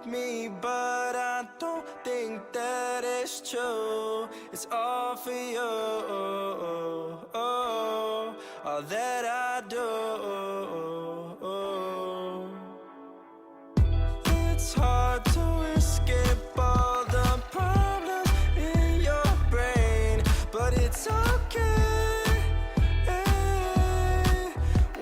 love me, but I don't think that it's true. It's all for you, all that I do. It's hard to escape all the problems in your brain, but it's okay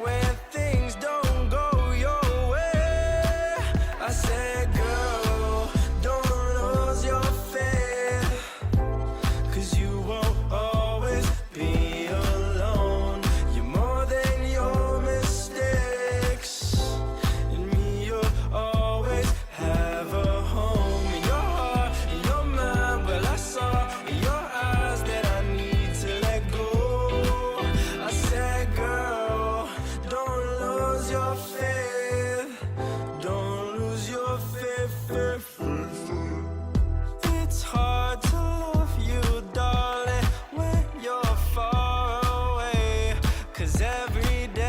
when things don't go your way. I said, girl, don't lose your faith, 'cause you won't always be alone. You're more than your mistakes. In me, you'll always have a home. In your heart, in your mind, well, I saw in your eyes that I need to let go. I said, girl, don't lose your faith. Don't lose your faith. It's hard to love you, darling, when you're far away, 'cause every day